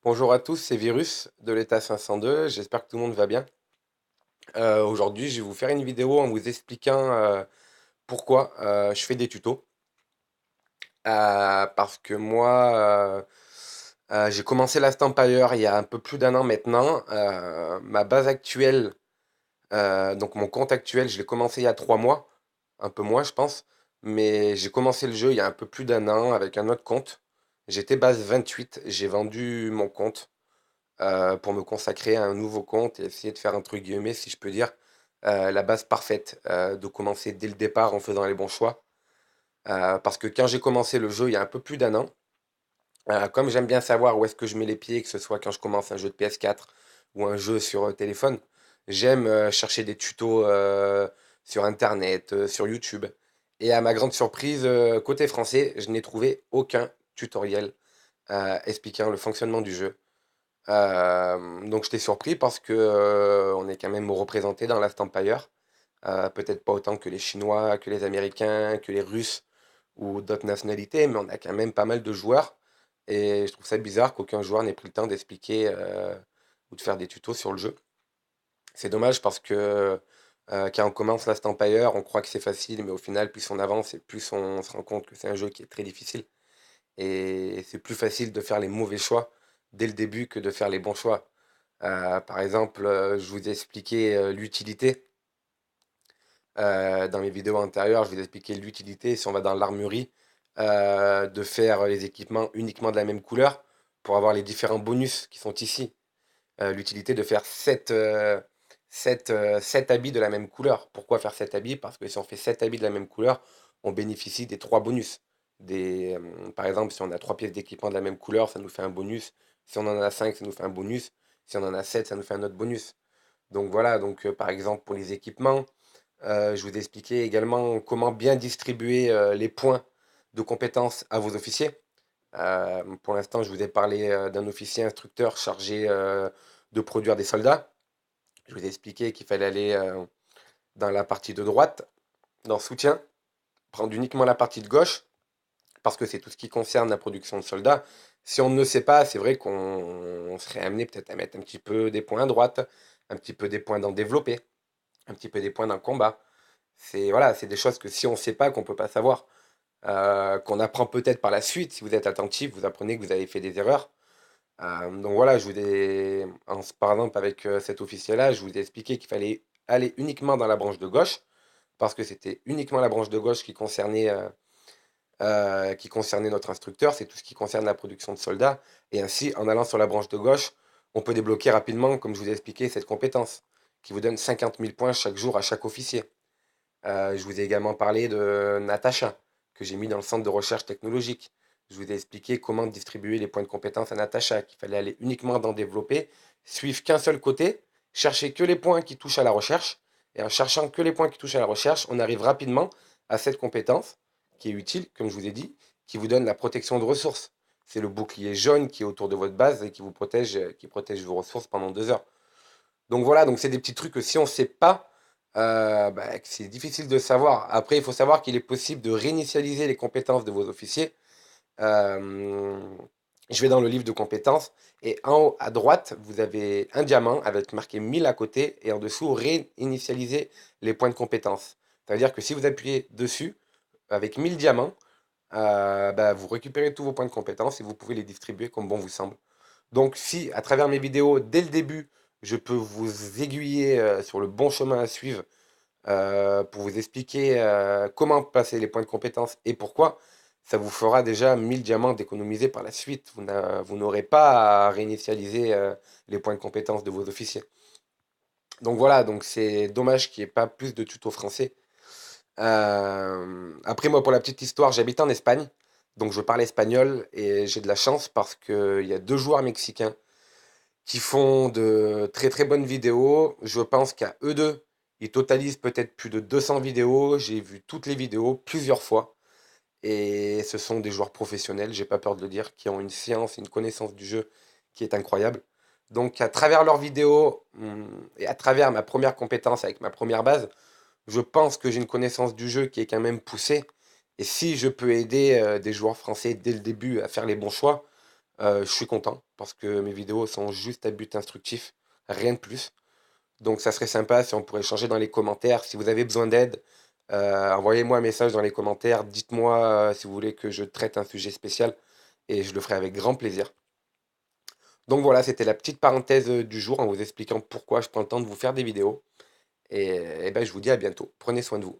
Bonjour à tous, c'est Virus de l'État 502, j'espère que tout le monde va bien. Aujourd'hui, je vais vous faire une vidéo en vous expliquant pourquoi je fais des tutos. Parce que moi, j'ai commencé la Stampire il y a un peu plus d'un an maintenant. Ma base actuelle, donc mon compte actuel, je l'ai commencé il y a 3 mois, un peu moins je pense, mais j'ai commencé le jeu il y a un peu plus d'un an avec un autre compte. J'étais base 28, j'ai vendu mon compte pour me consacrer à un nouveau compte et essayer de faire entre guillemets, si je peux dire, la base parfaite, de commencer dès le départ en faisant les bons choix. Parce que quand j'ai commencé le jeu il y a un peu plus d'un an, comme j'aime bien savoir où est-ce que je mets les pieds, que ce soit quand je commence un jeu de PS4 ou un jeu sur téléphone, j'aime chercher des tutos sur Internet, sur YouTube. Et à ma grande surprise, côté français, je n'ai trouvé aucun tutoriel expliquant le fonctionnement du jeu. Donc j'étais surpris parce que on est quand même représenté dans Last Empire. Peut-être pas autant que les Chinois, que les Américains, que les Russes ou d'autres nationalités, mais on a quand même pas mal de joueurs. Et je trouve ça bizarre qu'aucun joueur n'ait pris le temps d'expliquer ou de faire des tutos sur le jeu. C'est dommage parce que quand on commence Last Empire, on croit que c'est facile, mais au final, plus on avance et plus on se rend compte que c'est un jeu qui est très difficile. Et c'est plus facile de faire les mauvais choix dès le début que de faire les bons choix. Par exemple, je vous ai expliqué l'utilité. Dans mes vidéos antérieures, je vous ai expliqué l'utilité, si on va dans l'armurerie, de faire les équipements uniquement de la même couleur pour avoir les différents bonus qui sont ici. L'utilité de faire 7 habits de la même couleur. Pourquoi faire 7 habits? Parce que si on fait 7 habits de la même couleur, on bénéficie des 3 bonus. Par exemple, si on a 3 pièces d'équipement de la même couleur, ça nous fait un bonus. Si on en a 5, ça nous fait un bonus. Si on en a 7, ça nous fait un autre bonus. Donc voilà, donc par exemple pour les équipements, je vous ai expliqué également comment bien distribuer les points de compétences à vos officiers. Pour l'instant, je vous ai parlé d'un officier instructeur chargé de produire des soldats. Je vous ai expliqué qu'il fallait aller dans la partie de droite, dans soutien, prendre uniquement la partie de gauche, parce que c'est tout ce qui concerne la production de soldats. Si on ne le sait pas, c'est vrai qu'on serait amené peut-être à mettre un petit peu des points à droite, un petit peu des points dans développer, un petit peu des points dans le combat. C'est voilà, c'est des choses que si on ne sait pas, qu'on ne peut pas savoir, qu'on apprend peut-être par la suite. Si vous êtes attentif, vous apprenez que vous avez fait des erreurs. Donc voilà, par exemple avec cet officier-là, je vous ai expliqué qu'il fallait aller uniquement dans la branche de gauche, parce que c'était uniquement la branche de gauche qui concernait notre instructeur, c'est tout ce qui concerne la production de soldats. Et ainsi, en allant sur la branche de gauche, on peut débloquer rapidement, comme je vous ai expliqué, cette compétence, qui vous donne 50 000 points chaque jour à chaque officier. Je vous ai également parlé de Natacha, que j'ai mis dans le centre de recherche technologique. Je vous ai expliqué comment distribuer les points de compétence à Natacha, qu'il fallait aller uniquement dans développer, suivre qu'un seul côté, chercher que les points qui touchent à la recherche, et en cherchant que les points qui touchent à la recherche, on arrive rapidement à cette compétence, qui est utile, comme je vous ai dit, qui vous donne la protection de ressources. C'est le bouclier jaune qui est autour de votre base et qui protège vos ressources pendant 2 heures. Donc voilà, donc c'est des petits trucs que si on ne sait pas, que c'est difficile de savoir. Après, il faut savoir qu'il est possible de réinitialiser les compétences de vos officiers. Euh, je vais dans le livre de compétences et en haut à droite, vous avez un diamant avec marqué 1000 à côté et en dessous, réinitialiser les points de compétences. Ça veut dire que si vous appuyez dessus, avec 1000 diamants, vous récupérez tous vos points de compétences et vous pouvez les distribuer comme bon vous semble. Donc si, à travers mes vidéos, dès le début, je peux vous aiguiller sur le bon chemin à suivre pour vous expliquer comment passer les points de compétence et pourquoi, ça vous fera déjà 1000 diamants d'économiser par la suite. Vous n'aurez pas à réinitialiser les points de compétence de vos officiers. Donc voilà, donc c'est dommage qu'il n'y ait pas plus de tutos français. Après, moi, pour la petite histoire, j'habite en Espagne, donc je parle espagnol et j'ai de la chance parce qu'il y a 2 joueurs mexicains qui font de très très bonnes vidéos. Je pense qu'à eux deux, ils totalisent peut-être plus de 200 vidéos. J'ai vu toutes les vidéos plusieurs fois. Et ce sont des joueurs professionnels, j'ai pas peur de le dire, qui ont une science, une connaissance du jeu qui est incroyable. Donc à travers leurs vidéos et à travers ma première compétence avec ma première base, je pense que j'ai une connaissance du jeu qui est quand même poussée. Et si je peux aider des joueurs français dès le début à faire les bons choix, Je suis content parce que mes vidéos sont juste à but instructif, rien de plus. Donc ça serait sympa si on pourrait échanger dans les commentaires. Si vous avez besoin d'aide, envoyez-moi un message dans les commentaires. Dites-moi, si vous voulez que je traite un sujet spécial et je le ferai avec grand plaisir. Donc voilà, c'était la petite parenthèse, du jour en vous expliquant pourquoi je prends le temps de vous faire des vidéos et ben, je vous dis à bientôt. Prenez soin de vous.